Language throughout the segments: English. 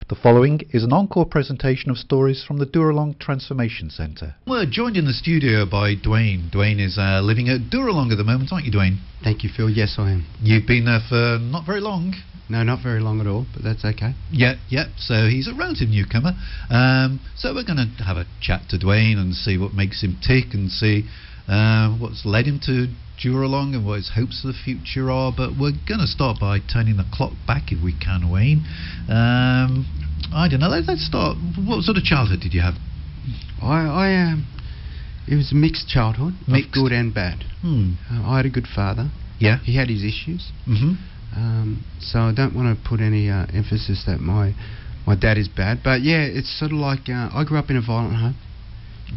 The following is an encore presentation of stories from the Dooralong Transformation Centre. We're joined in the studio by Dwayne. Dwayne is living at Dooralong at the moment, aren't you, Dwayne? Thank you, Phil. Yes, I am. You've been there for not very long. No, not very long at all, but that's okay. Yeah, so he's a relative newcomer. So we're going to have a chat to Dwayne and see what makes him tick and see what's led him to Dooralong and what his hopes for the future are. But we're going to start by turning the clock back, if we can, Wayne. I don't know, let's start. What sort of childhood did you have? It was a mixed childhood, Mixed? of good and bad. I had a good father. Yeah. He had his issues. Mm-hmm. So I don't want to put any emphasis that my dad is bad. But yeah, it's sort of like I grew up in a violent home.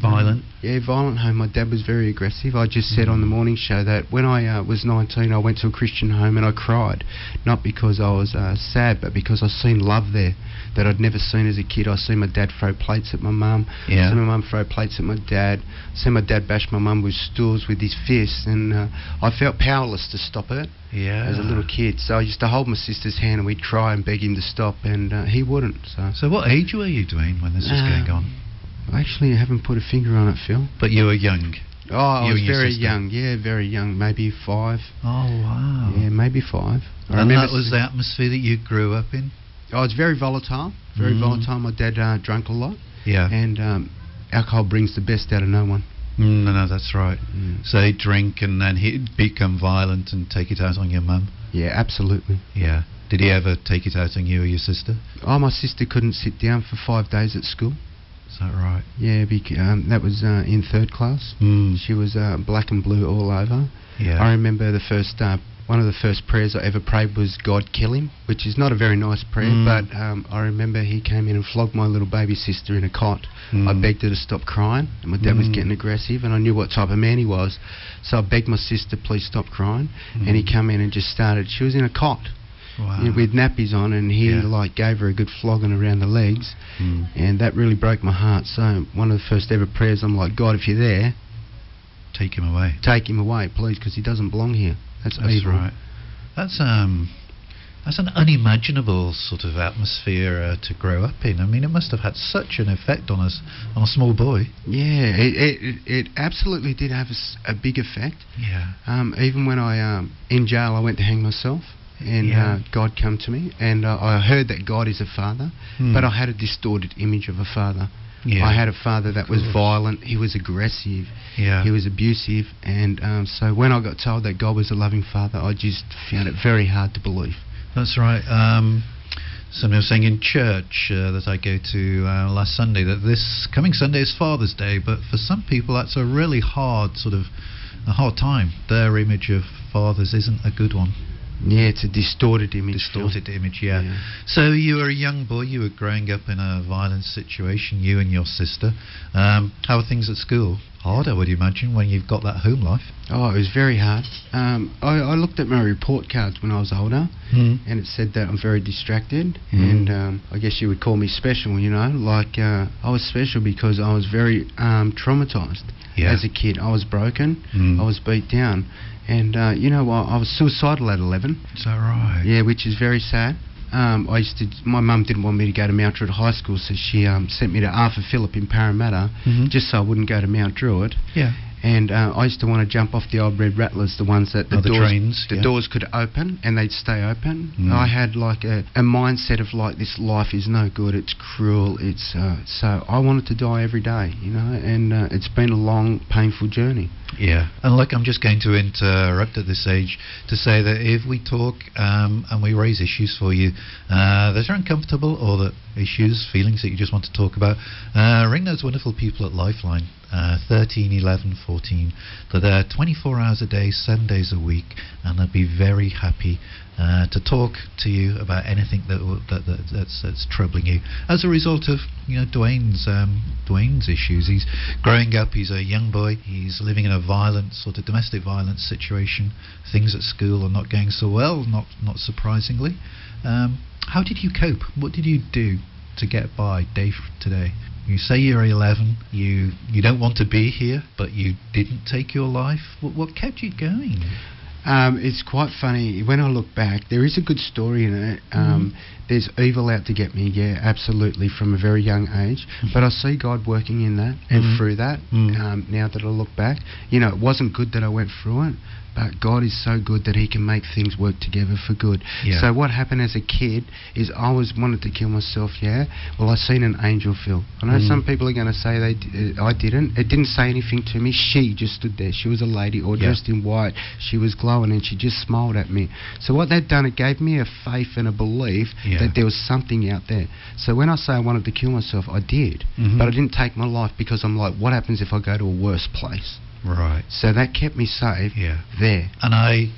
Violent? Yeah, violent home. My dad was very aggressive. I just said on the morning show that when I was 19, I went to a Christian home and I cried. Not because I was sad, but because I seen love there that I'd never seen as a kid. I seen my dad throw plates at my mum. Yeah. I seen my mum throw plates at my dad. I seen my dad bash my mum with stools with his fists, and I felt powerless to stop it. Yeah. As a little kid. So I used to hold my sister's hand and we'd try and beg him to stop, and he wouldn't. So what age were you, Dwayne, when this was going on? Actually, I haven't put a finger on it, Phil. But you were young. Oh, I was very sister? young. Yeah, very young. Maybe 5. Oh, wow. Yeah, maybe 5. And that was the atmosphere that you grew up in? Oh, it's very volatile. Very volatile. My dad drunk a lot. Yeah. And alcohol brings the best out of no one. No, that's right. So he'd drink and then he'd become violent and take it out on your mum? Yeah, absolutely. Yeah. Did he ever take it out on you or your sister? Oh, my sister couldn't sit down for 5 days at school. Is that right? Yeah, that was in 3rd class. She was black and blue all over. Yeah. I remember one of the first prayers I ever prayed was God kill him, which is not a very nice prayer, but I remember he came in and flogged my little baby sister in a cot. I begged her to stop crying, and my dad was getting aggressive, and I knew what type of man he was, so I begged my sister, please stop crying, and he came in and just started. She was in a cot. Wow. You know, with nappies on, and he gave her a good flogging around the legs, and that really broke my heart. So one of the first ever prayers, I'm like, God, if you're there, take him away. Take him away, please, because he doesn't belong here. That's evil. Right. That's an unimaginable sort of atmosphere to grow up in. I mean, it must have had such an effect on us, on a small boy. Yeah, it absolutely did have a big effect. Yeah. Even when in jail, I went to hang myself. And God came to me, and I heard that God is a father, but I had a distorted image of a father. Yeah. I had a father that was violent, he was aggressive, he was abusive, and so when I got told that God was a loving father, I just found it very hard to believe. That's right. Somebody was saying in church that I go to last Sunday that this coming Sunday is Father's Day, but for some people that's a really hard time. Their image of fathers isn't a good one. Yeah, it's a distorted image. Distorted image, yeah. So you were a young boy, you were growing up in a violent situation, you and your sister. How are things at school? Hard, I would imagine, when you've got that home life. Oh, it was very hard. I looked at my report cards when I was older, and it said that I'm very distracted, and I guess you would call me special, you know. Like, I was special because I was very traumatised as a kid. I was broken, I was beat down. And, you know, I was suicidal at 11. Is that right? Yeah, which is very sad. My mum didn't want me to go to Mount Druitt High School, so she sent me to Arthur Phillip in Parramatta, just so I wouldn't go to Mount Druitt. Yeah. And I used to want to jump off the old red rattlers, the ones that the doors could open and they'd stay open. I had like a mindset of like, this life is no good, it's cruel, it's so I wanted to die every day, you know, and it's been a long, painful journey. Yeah, and look, I'm just going to interrupt at this age to say that if we talk and we raise issues for you that are uncomfortable or that issues, feelings that you just want to talk about, ring those wonderful people at Lifeline, 13 11 14. They're there 24 hours a day, 7 days a week, and they'll be very happy to talk to you about anything that's troubling you as a result of, you know, Dwayne's issues. He's growing up, he's a young boy, he's living in a violent sort of domestic violence situation. Things at school are not going so well, not surprisingly. How did you cope? What did you do to get by day to day? You say you're 11, you don't want to be here, but you didn't take your life. What kept you going? It's quite funny. When I look back, there is a good story in it, there's evil out to get me, yeah, absolutely, from a very young age. But I see God working in that and through that. Now that I look back, you know, it wasn't good that I went through it, but God is so good that he can make things work together for good. Yeah. So what happened as a kid is I always wanted to kill myself, yeah. Well, I seen an angel, Phil. I know some people are going to say I didn't. It didn't say anything to me. She just stood there. She was a lady, all dressed in white. She was glowing and she just smiled at me. So what that done, it gave me a faith and a belief that there was something out there. So when I say I wanted to kill myself, I did. But I didn't take my life because I'm like, what happens if I go to a worse place? Right. So that kept me safe there. And I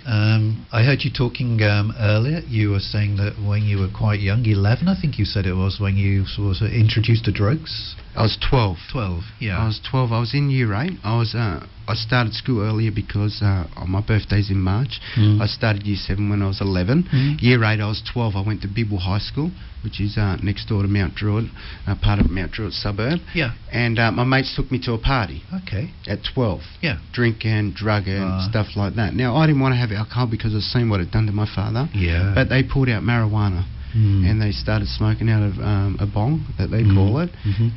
heard you talking earlier. You were saying that when you were quite young, 11, I think you said it was, when you sort of introduced to drugs. I was 12. 12, yeah. I was 12. I was in year 8. I started school earlier because my birthday's in March. I started year 7 when I was 11. Year 8, I was 12. I went to Bibble High School, which is next door to Mount Druitt, part of Mount Druitt suburb. Yeah. And my mates took me to a party. Okay. At 12. Yeah. Drinking, drugging, stuff like that. Now, I didn't want to have alcohol because I'd seen what it done to my father. Yeah. But they pulled out marijuana. And they started smoking out of a bong, that they call it,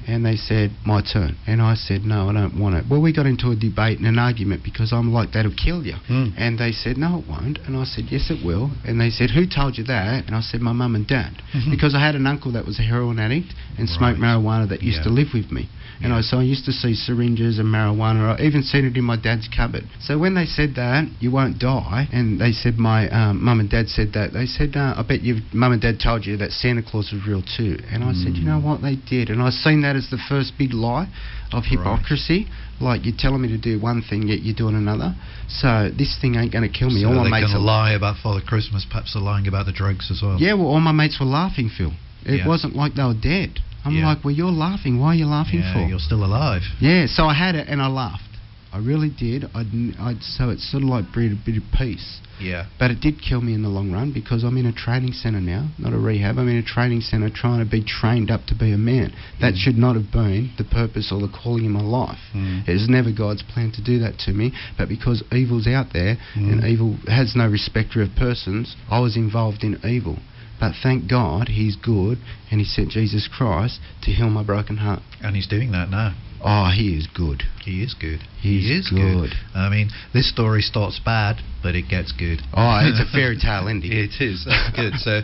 and they said, my turn. And I said, no, I don't want it. Well, we got into a debate and an argument because I'm like, that'll kill you. And they said, no, it won't. And I said, yes, it will. And they said, who told you that? And I said, my mum and dad. Because I had an uncle that was a heroin addict and smoked marijuana that used to live with me. And so I used to see syringes and marijuana. I even seen it in my dad's cupboard. So when they said that, you won't die, and they said my mum and dad said that, they said, I bet your mum and dad told you that Santa Claus was real too. And I said, you know what, they did. And I seen that as the first big lie of hypocrisy. Like, you're telling me to do one thing, yet you're doing another. So this thing ain't going to kill me. So all my they're mates going to are lie about Father Christmas, perhaps they're lying about the drugs as well. Yeah, well, all my mates were laughing, Phil. It wasn't like they were dead. I'm like, well, you're laughing. Why are you laughing for? You're still alive. Yeah, so I had it and I laughed. I really did. So it sort of like bred a bit of peace. Yeah. But it did kill me in the long run because I'm in a training centre now, not a rehab. I'm in a training centre trying to be trained up to be a man. That should not have been the purpose or the calling in my life. It was never God's plan to do that to me. But because evil's out there and evil has no respecter of persons, I was involved in evil. But thank God he's good and he sent Jesus Christ to heal my broken heart. And he's doing that now. Oh, he is good. He is good. He is good. I mean, this story starts bad, but it gets good. Oh, it's a fairy tale ending. It is. That's good. So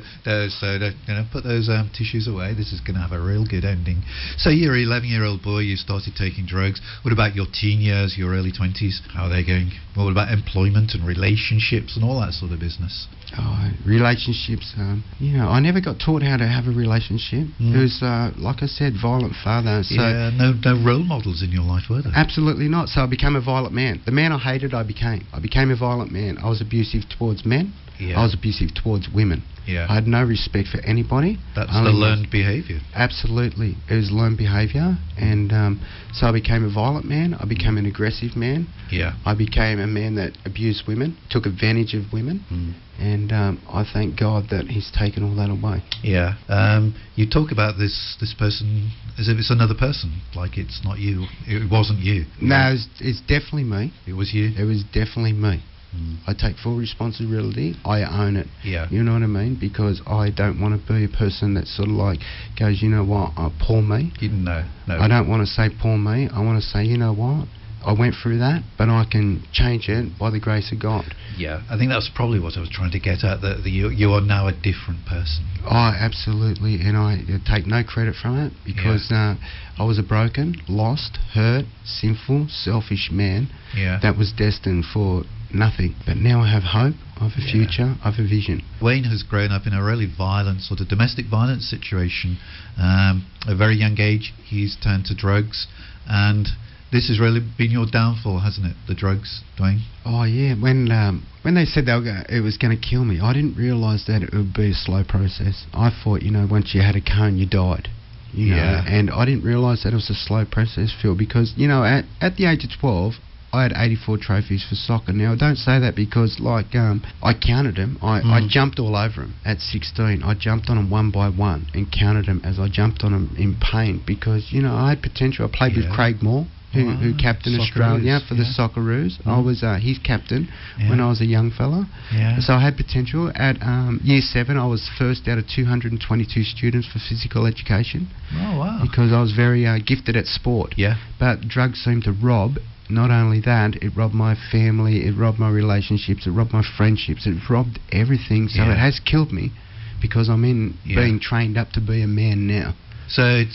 put those tissues away. This is going to have a real good ending. So you're an 11-year-old boy. You started taking drugs. What about your teen years, your early 20s? How are they going? What about employment and relationships and all that sort of business? Oh, relationships. I never got taught how to have a relationship. It was, like I said, violent father. So no role models in your life, were there? Absolutely not. So I became a violent man. The man I hated, I became. I became a violent man. I was abusive towards men. I was abusive towards women. I had no respect for anybody. That's the learned behaviour. Absolutely. It was learned behaviour. And so I became a violent man. I became an aggressive man. I became a man that abused women, took advantage of women. And I thank God that he's taken all that away. You talk about this person as if it's another person, like it's not you. It wasn't you. No, it's definitely me. It was you? It was definitely me. I take full responsibility. I own it. You know what I mean? Because I don't want to be a person that sort of like goes, you know what, poor me. No. I don't want to say poor me. I want to say, you know what, I went through that, but I can change it by the grace of God. I think that's probably what I was trying to get at, that you are now a different person. Oh, absolutely, and I take no credit from it because I was a broken, lost, hurt, sinful, selfish man that was destined for nothing. But now I have hope, I have a future, I have a vision. Wayne has grown up in a really violent, sort of domestic violence situation. At a very young age, he's turned to drugs, and this has really been your downfall, hasn't it? The drugs, Dwayne? Oh yeah. When they said it was going to kill me, I didn't realise that it would be a slow process. I thought, once you had a cone, you died. You know, and I didn't realise that it was a slow process, Phil, because at the age of 12. I had 84 trophies for soccer. Now, I don't say that because, I counted them. I jumped all over them at 16. I jumped on them one by one and counted them as I jumped on them in pain because, I had potential. I played with Craig Moore. who captained Australia for the Socceroos. I was his captain when I was a young fella. So I had potential. At year 7, I was first out of 222 students for physical education. Oh, wow. Because I was very gifted at sport. But drugs seemed to rob. Not only that, it robbed my family, it robbed my relationships, it robbed my friendships, it robbed everything. So it has killed me, because I'm being trained up to be a man now. So it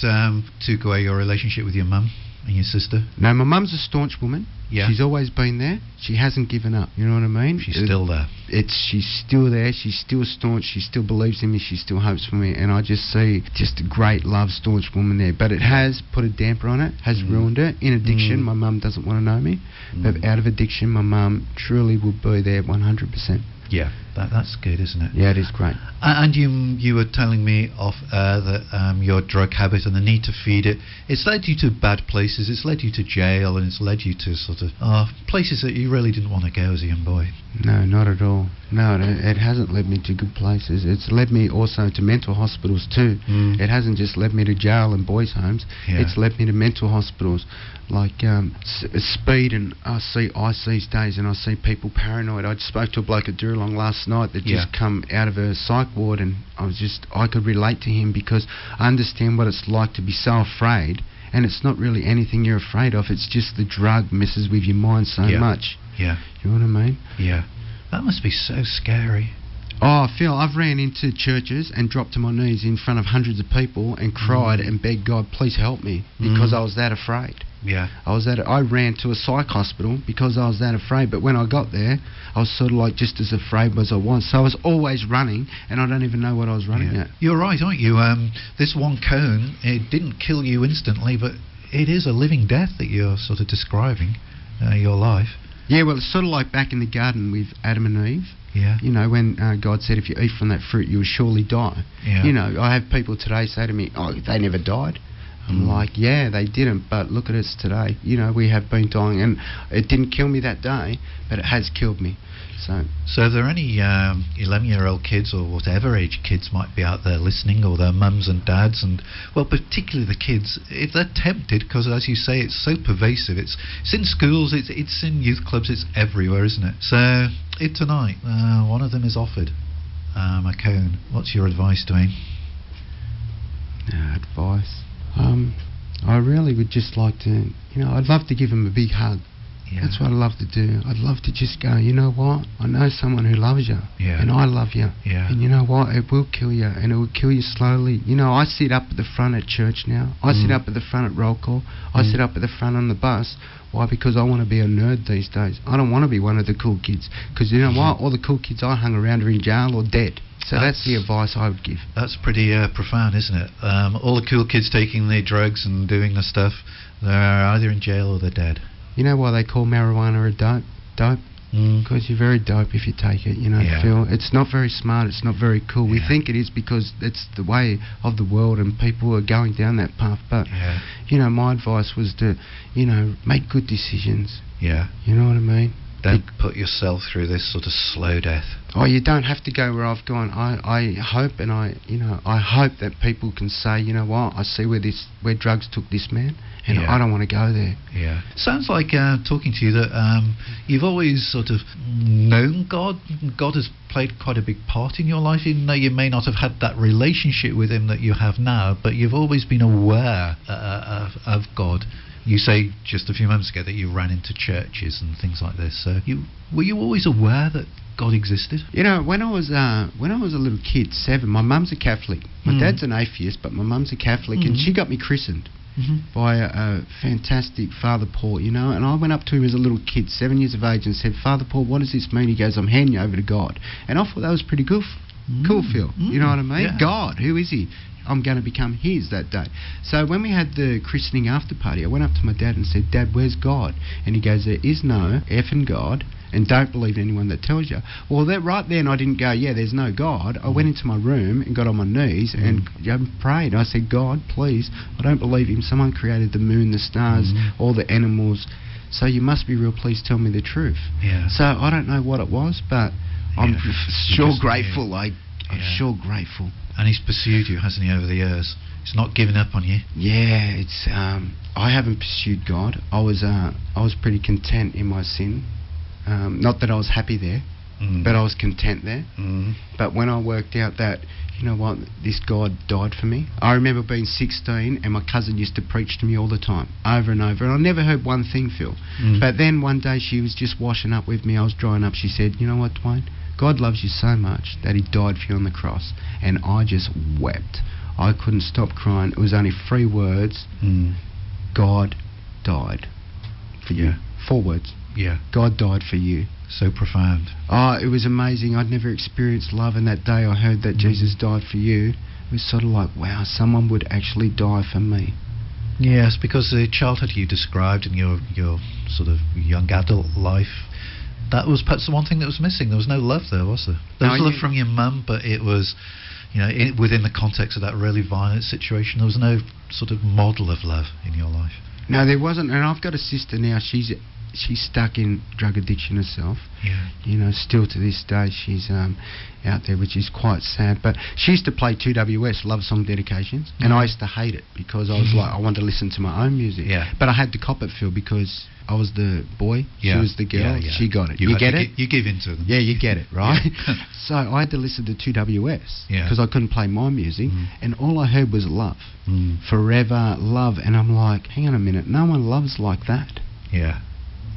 took away your relationship with your mum and your sister? No, my mum's a staunch woman. She's always been there. She hasn't given up. You know what I mean? She's still there. She's still there. She's still staunch. She still believes in me. She still hopes for me. And I just see just a great, love, staunch woman there. But it has put a damper on it, has ruined it. In addiction, my mum doesn't want to know me. But out of addiction, my mum truly will be there 100%. Yeah, that's good, isn't it? Yeah, it is great. And you were telling me off that your drug habit and the need to feed it, it's led you to bad places, it's led you to jail, and it's led you to sort of places that you really didn't want to go as a young boy. No, not at all. No, it hasn't led me to good places. It's led me also to mental hospitals too. It hasn't just led me to jail and boys' homes. It's led me to mental hospitals, like speed, and I see ice these days, and I see people paranoid. I spoke to a bloke at Dooralong last night that just come out of a psych ward, and I could relate to him, because I understand what it's like to be so afraid. And it's not really anything you're afraid of, it's just the drug messes with your mind so much. Yeah. You know what I mean? Yeah. That must be so scary. Oh, Phil, I've ran into churches and dropped to my knees in front of hundreds of people and cried and begged God, please help me, because I was that afraid. Yeah. I ran to a psych hospital because I was that afraid, but when I got there, I was sort of like just as afraid as I was. So I was always running, and I don't even know what I was running at. You're right, aren't you? This one cone, it didn't kill you instantly, but it is a living death that you're sort of describing, your life. Yeah, well, it's sort of like back in the garden with Adam and Eve. Yeah. You know, when God said, if you eat from that fruit, you will surely die. Yeah. You know, I have people today say to me, oh, they never died. I'm like, yeah, they didn't, but look at us today. You know, we have been dying, and it didn't kill me that day, but it has killed me. So are there any 11-year-old kids, or whatever age kids might be out there listening, or their mums and dads, and, well, particularly the kids, if they're tempted, because as you say, it's so pervasive, it's in schools, it's in youth clubs, it's everywhere, isn't it? So if tonight one of them is offered a cone, what's your advice, Dwayne? Advice? I really would just like to, I'd love to give him a big hug. Yeah. That's what I'd love to do. I'd love to just go, you know what? I know someone who loves you. Yeah. And I love you. Yeah. And you know what? It will kill you, and it will kill you slowly. You know, I sit up at the front at church now. I sit up at the front at roll call. I sit up at the front on the bus. Why? Because I want to be a nerd these days. I don't want to be one of the cool kids. Because you know what? All the cool kids I hung around are in jail or dead. So that's the advice I would give. That's pretty profound, isn't it? All the cool kids taking their drugs and doing the stuff, they're either in jail or they're dead. You know why they call marijuana a dope? Because you're very dope if you take it, Phil. It's not very smart, it's not very cool. We think it is because it's the way of the world and people are going down that path. But, my advice was to, make good decisions. Yeah. You know what I mean? Don't put yourself through this sort of slow death. Oh, you don't have to go where I've gone. I hope, and I hope that people can say, you know what, I see where drugs took this man, and I don't want to go there. Yeah. Sounds like talking to you that you've always sort of known God. God has played quite a big part in your life, even though you may not have had that relationship with Him that you have now. But you've always been aware of God. You say just a few moments ago that you ran into churches and things like this. So were you always aware that God existed? When I was a little kid, 7, my mum's a Catholic. My dad's an atheist, but my mum's a Catholic, and she got me christened by a fantastic Father Paul, and I went up to him as a little kid, 7 years of age, and said, Father Paul, what does this mean? He goes, I'm handing you over to God. And I thought that was pretty cool, Phil. You know what I mean? Yeah. God, who is He? I'm going to become His that day. So when we had the christening after party, I went up to my dad and said, Dad, where's God? And he goes, there is no effing God, and don't believe anyone that tells you. Well, right then I didn't go, yeah, there's no God. I went into my room and got on my knees and prayed. I said, God, please, I don't believe Him. Someone created the moon, the stars, all the animals. So you must be real. Please tell me the truth. Yeah. So I don't know what it was, but I'm sure grateful. I'm sure grateful. And He's pursued you, hasn't He, over the years? It's not giving up on you. Yeah, it's. I haven't pursued God. I was pretty content in my sin. Not that I was happy there, but I was content there. But when I worked out that, you know what, this God died for me. I remember being 16 and my cousin used to preach to me all the time, over and over, and I never heard one thing, Phil. But then one day she was just washing up with me, I was drying up, she said, you know what, Dwayne, God loves you so much that he died for you on the cross. And I just wept. I couldn't stop crying. It was only 3 words. God died for you. 4 words. Yeah. God died for you. So profound. Oh, it was amazing. I'd never experienced love, and that day I heard that Jesus died for you. It was sort of like, wow, someone would actually die for me. Yes, because the childhood you described and your sort of young adult life, that was perhaps the one thing that was missing. There was no love there, was there? There was love from your mum, but it was, you know, within the context of that really violent situation, there was no sort of model of love in your life. No, there wasn't. And I've got a sister now. She's stuck in drug addiction herself. Yeah. You know, still to this day she's out there, which is quite sad. But she used to play 2WS, love song dedications, and I used to hate it because I was like, I wanted to listen to my own music. Yeah. But I had to cop it, Phil, because I was the boy, she was the girl, she got it. You get it? You give in to them. Yeah, you get it, right? So I had to listen to 2WS because I couldn't play my music, and all I heard was love. Forever, love. And I'm like, hang on a minute, no one loves like that. Yeah.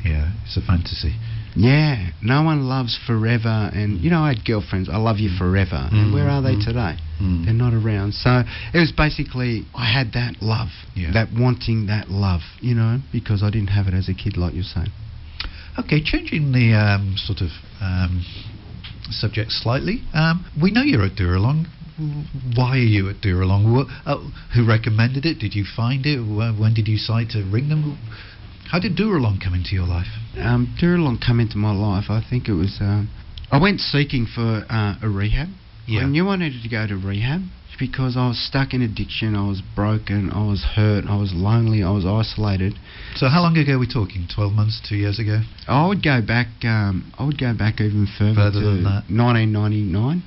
Yeah, it's a fantasy. Yeah, no one loves forever. And, you know, I had girlfriends, I love you forever. And where are they today? They're not around. So it was basically, I had that love, that wanting that love, you know, because I didn't have it as a kid, like you're saying. Okay, changing the sort of subject slightly. We know you're at Dooralong. Why are you at Dooralong? Who recommended it? Did you find it? When did you decide to ring them? How did Dooralong come into your life? Dooralong come into my life, I think it was... I went seeking for a rehab. I knew I needed to go to rehab because I was stuck in addiction, I was broken, I was hurt, I was lonely, I was isolated. So how long ago are we talking? 12 months, 2 years ago? I would go back even further than that. 1999.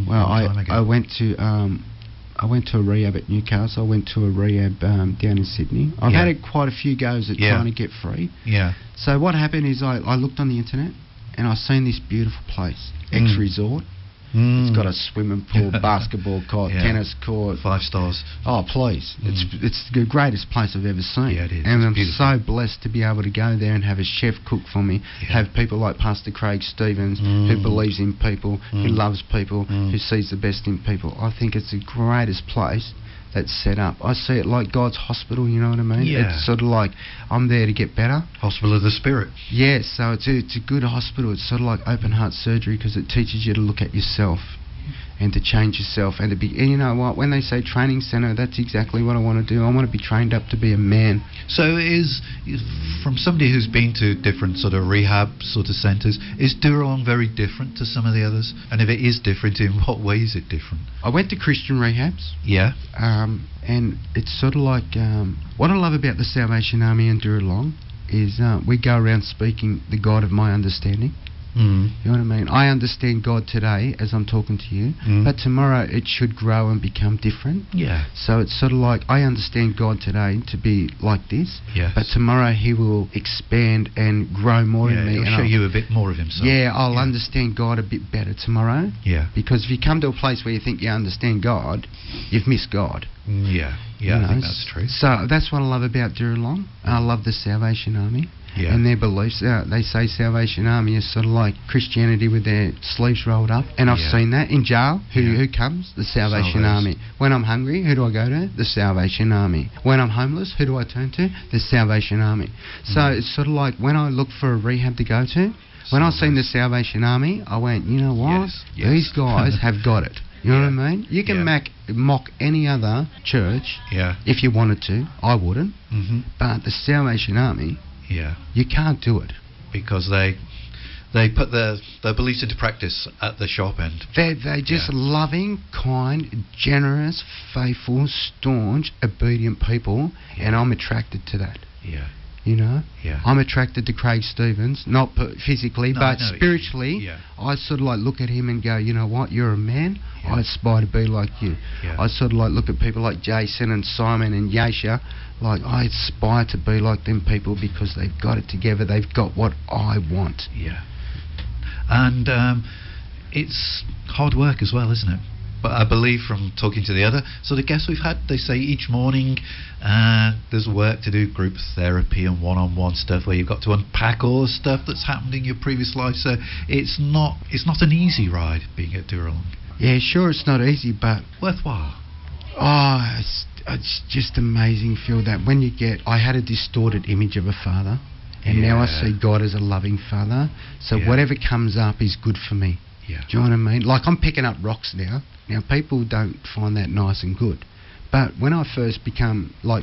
Well, I went to a rehab at Newcastle. I went to a rehab down in Sydney. I've had quite a few goes at trying to get free. Yeah. So what happened is I looked on the internet and I seen this beautiful place, X Resort. It's got a swimming pool, basketball court, tennis court. 5 stars. Oh, please. It's the greatest place I've ever seen. Yeah, it is. And I'm so blessed to be able to go there and have a chef cook for me, have people like Pastor Craig Stevens, who believes in people, who loves people, who sees the best in people. I think it's the greatest place that's set up. I see it like God's hospital, you know what I mean? Yeah. It's sort of like, I'm there to get better. Hospital of the Spirit. Yes, so it's a good hospital. It's sort of like open heart surgery because it teaches you to look at yourself and to change yourself and to be... And you know what? When they say training centre, that's exactly what I want to do. I want to be trained up to be a man. So is from somebody who's been to different sort of rehab sort of centres, is Dooralong very different to some of the others? And if it is different, in what way is it different? I went to Christian rehabs. Yeah. And it's sort of like... what I love about the Salvation Army and Dooralong is we go around speaking the God of my understanding. You know what I mean? I understand God today as I'm talking to you, but tomorrow it should grow and become different. Yeah. So it's sort of like I understand God today to be like this, but tomorrow He will expand and grow more in me. He'll show you a bit more of Himself. Yeah, I'll understand God a bit better tomorrow. Yeah. Because if you come to a place where you think you understand God, you've missed God. Yeah, I think that's true. So that's what I love about Dooralong. I love the Salvation Army. Yeah. And their beliefs. They say Salvation Army is sort of like Christianity with their sleeves rolled up. And I've seen that in jail. Who comes? The Salvation Army. When I'm hungry, who do I go to? The Salvation Army. When I'm homeless, who do I turn to? The Salvation Army. So it's sort of like when I look for a rehab to go to, when I seen the Salvation Army, I went, you know what? These guys have got it. You know what I mean? You can mock any other church if you wanted to. I wouldn't. But the Salvation Army... Yeah. You can't do it. Because they put their beliefs into practice at the sharp end. They're just loving, kind, generous, faithful, staunch, obedient people, and I'm attracted to that. Yeah. You know, Yeah. I'm attracted to Craig Stevens, not physically, No, but I know. spiritually. Yeah. I sort of like look at him and go, you know what, you're a man. Yeah. I aspire to be like you. Yeah. I sort of like look at people like Jason and Simon and Yasha, like I aspire to be like them people because they've got it together. They've got what I want. Yeah. And it's hard work as well, isn't it? But I believe from talking to the other sort of guests we've had, they say each morning there's work to do, group therapy and one-on-one stuff where you've got to unpack all the stuff that's happened in your previous life. So it's not an easy ride being at Dooralong. Yeah, sure, it's not easy, but Worthwhile. oh, it's just amazing, Phil, that when you get... I had a distorted image of a father, and now I Yeah. see God as a loving father, so Yeah. whatever comes up is good for me. Yeah. Do you know what I mean? Like, I'm picking up rocks now. Now, people don't find that nice and good. But when I first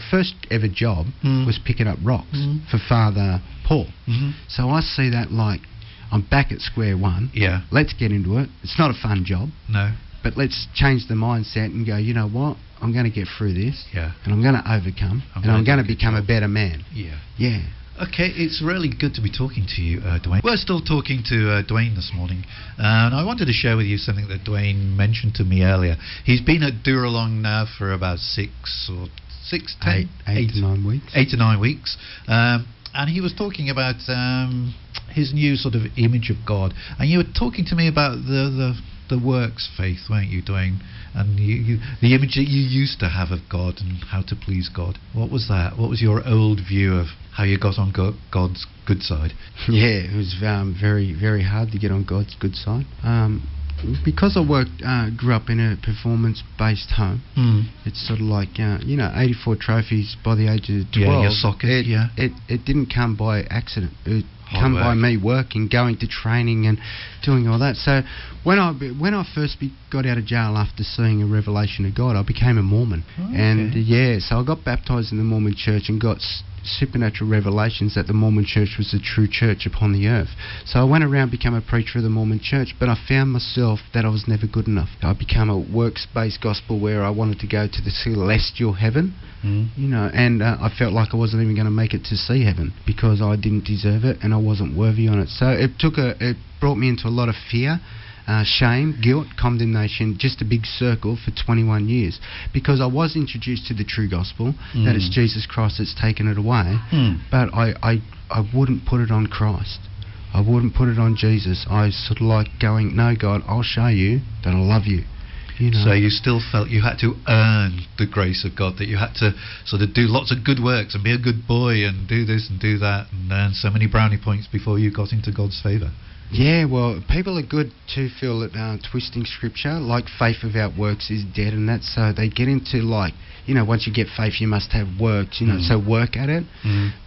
first ever job was picking up rocks for Father Paul. Mm-hmm. So I see that like, I'm back at square one. Yeah. Let's get into it. It's not a fun job. No. But let's change the mindset and go, you know what? I'm going to get through this. Yeah. And I'm going to overcome. And I'm going to become a better man. Yeah. Yeah. Okay, it's really good to be talking to you, Dwayne. We're still talking to Dwayne this morning, and I wanted to share with you something that Dwayne mentioned to me earlier. He's been at Dooralong now for about 8 to 9 weeks. 8 to 9 weeks. And he was talking about his new sort of image of God. And you were talking to me about the works faith, weren't you, Dwayne? And the image that you used to have of God and how to please God. What was that? What was your old view of how you got on God's good side? Yeah, it was very, very hard to get on God's good side. Because I grew up in a performance-based home, it's sort of like, 84 trophies by the age of 12. Yeah, your soccer, It didn't come by accident. It Hard come by work. me working, going to training and doing all that. So when I first got out of jail after seeing a revelation of God, I became a Mormon. Oh, okay. And so I got baptised in the Mormon church and got supernatural revelations that the Mormon church was the true church upon the earth. So I went around, became a preacher of the Mormon church, but I found myself that I was never good enough. I became a works-based gospel where I wanted to go to the celestial heaven, and I felt like I wasn't even going to make it to see heaven because I didn't deserve it and I wasn't worthy on it. So it brought me into a lot of fear, shame, guilt, condemnation, just a big circle for 21 years, because I was introduced to the true gospel, that it's Jesus Christ that's taken it away, but I wouldn't put it on Christ. I wouldn't put it on Jesus. I sort of like going, no, God, I'll show you that I love you. So you still felt you had to earn the grace of God, that you had to sort of do lots of good works and be a good boy and do this and do that and earn so many brownie points before you got into God's favour. Yeah, well, people are good to feel that twisting scripture, like faith without works is dead, and that's so they get into like, once you get faith, you must have works, so work at it.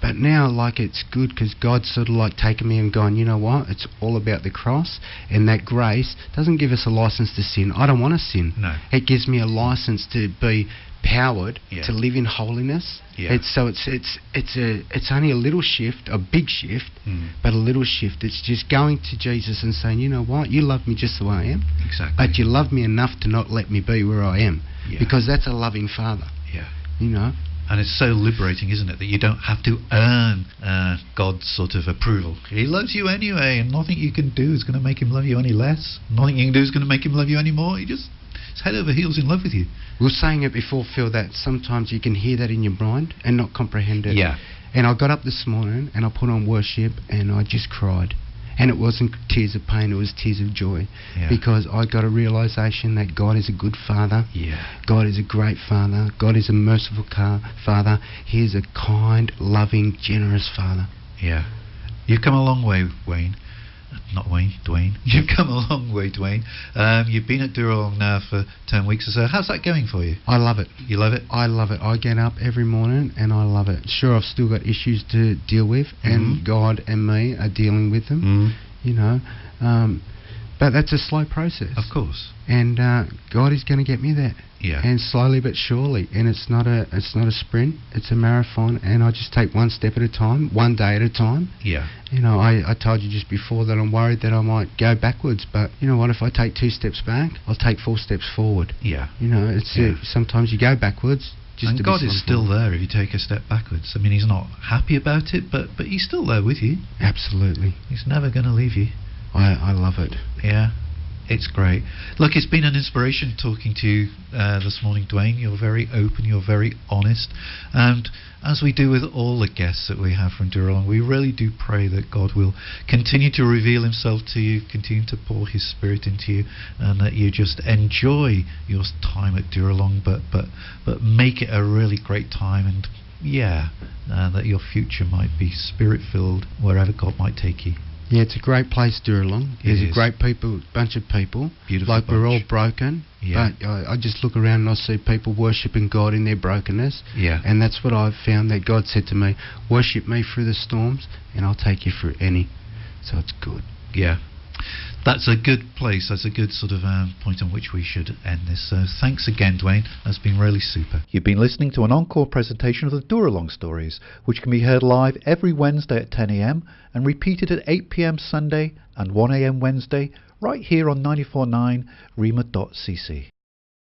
But now, like, it's good because God's sort of like taken me and gone, you know what? It's all about the cross, and that grace doesn't give us a license to sin. I don't want to sin. No. It gives me a license to be powered to live in holiness. It's only a little shift, a big shift, but a little shift. It's just going to Jesus and saying, you know what, you love me just the way I am, Exactly. but you love me enough to not let me be where I am, because that's a loving Father. And it's so liberating, isn't it, that you don't have to earn God's sort of approval. He loves you anyway, and nothing you can do is going to make him love you any less. Nothing you can do is going to make him love you any more. He's head over heels in love with you. We were saying it before, Phil, that sometimes you can hear that in your mind and not comprehend it. Yeah. And I got up this morning and I put on worship and I just cried. And it wasn't tears of pain, it was tears of joy. Because I got a realisation that God is a good Father. God is a great Father. God is a merciful Father. He is a kind, loving, generous Father. Yeah. You've come a long way, Wayne. Not Wayne, Dwayne. You've come a long way, Dwayne. You've been at Dooralong now for 10 weeks or so. How's that going for you? I love it. You love it? I love it. I get up every morning and I love it. Sure, I've still got issues to deal with, and God and me are dealing with them, but that's a slow process. Of course. And God is going to get me there. Yeah. And slowly but surely. And it's not a sprint, it's a marathon, and I just take one step at a time, one day at a time. Yeah. I told you just before that I'm worried that I might go backwards, but you know what, if I take 2 steps back, I'll take 4 steps forward. Yeah. Sometimes you go backwards Just And to be God is someone still for. there if you take a step backwards. I mean, He's not happy about it, but He's still there with you. Absolutely. He's never going to leave you. I love it. Yeah, it's great. Look, it's been an inspiration talking to you this morning, Dwayne. You're very open, you're very honest. And as we do with all the guests that we have from Dooralong, we really do pray that God will continue to reveal Himself to you, continue to pour His Spirit into you, and that you just enjoy your time at Dooralong, but make it a really great time, and that your future might be Spirit-filled wherever God might take you. Yeah, it's a great place, Dooralong. There's a great bunch of people. Beautiful like bunch. We're all broken, Yeah. but I just look around and I see people worshipping God in their brokenness. Yeah. And that's what I've found, that God said to me, worship me through the storms and I'll take you through any. So it's good. Yeah. That's a good place. That's a good sort of point on which we should end this. So thanks again, Dwayne. That's been really super. You've been listening to an encore presentation of the Dooralong stories, which can be heard live every Wednesday at 10 a.m. and repeated at 8 p.m. Sunday and 1 a.m. Wednesday, right here on 94.9 rema.cc.